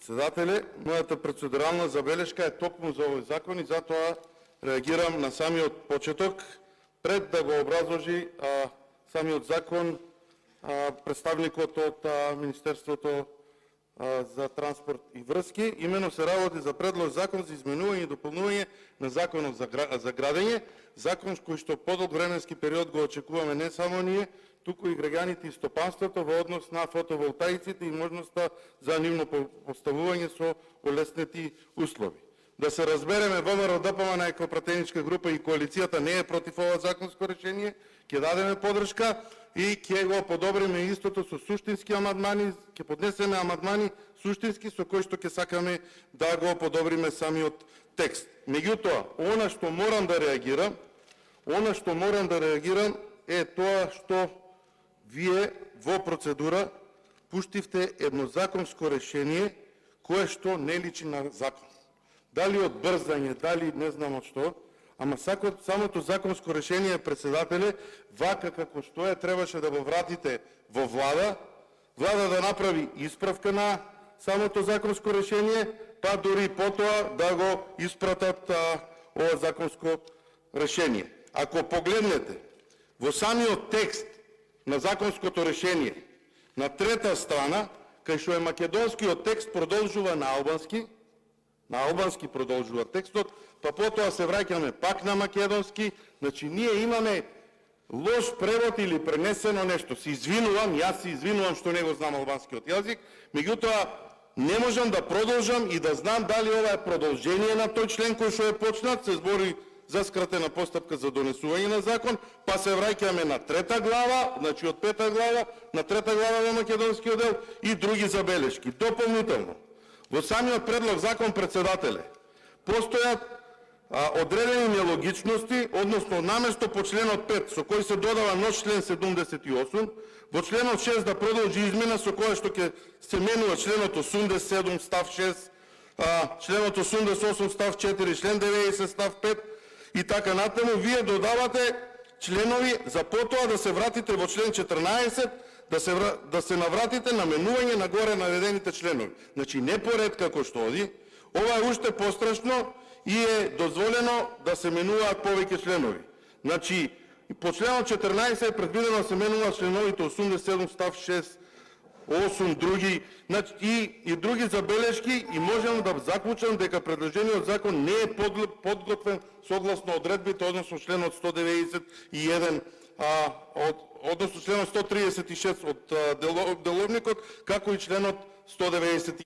Председателе, мојата процедурална забелешка е токму за овој закон и затоа реагирам на самиот почеток, пред да го образложи самиот закон представникот од Министерството за транспорт и врски. Имено се работи за предлог закон за изменување и дополнување на Законот за градење, закон кој што подолг временски период го очекуваме не само ние, туку и граѓаните и стопанството во однос на фотоволтаиците и можноста за нивно поставување со олеснети услови. Да се разбереме, ВМРО-ДПМН како пратеничка група и коалицијата не е против ова законско решение, ќе дадеме поддршка и ќе го подобриме истото со суштински амандмани, ќе поднесеме амандмани суштински со кои што ќе сакаме да го подобриме самиот текст. Меѓутоа, она што морам да реагирам е тоа што вие во процедура пуштивте едно законско решение кое што не личи на закон. Дали од брзање, дали не знам од што, ама самото законско решение, председателе, вака како што е, требаше да го вратите во влада да направи исправка на самото законско решение, па дури потоа да го испратат ова законско решение. Ако погледнете во самиот текст на законското решение, на трета страна, кај што е македонскиот текст продолжува на албански продолжува текстот, па потоа се враќаме пак на македонски, значи ние имаме лош превод или пренесено нешто. Се извинувам, јас се извинувам што не го знам албанскиот јазик, меѓутоа не можам да продолжам и да знам дали ова е продолжение на тој член кој што е почнат, се збори за скратена постапка за донесување на закон, па се враќаме на трета глава, значи од пета глава, на трета глава во македонскиот дел и други забелешки. Дополнително, во самиот предлог закон, председателе, постојат одредени нелогичности, односно наместо по членот 5 со кој се додава нов член 78, во членот 6 да продолжи измена со која што ќе се менува членот 87 став 6, членот 88 став 4, член 90 став 5 и така натаму, вие додавате членови за потоа да се вратите во член 14, да се навратите на менување на горе наведените членови. Значи, не поред како што оди, ова е уште пострашно и е дозволено да се менуваат повеќе членови. Значи, по членот 14 е предвидено да се менуваат членовите 87 став 6, 8 други, и други забелешки, и можам да заклучам дека предложениот закон не е подготвен согласно одредбите, односно членот 191, односно членот 136 од деловникот, како и членот 190.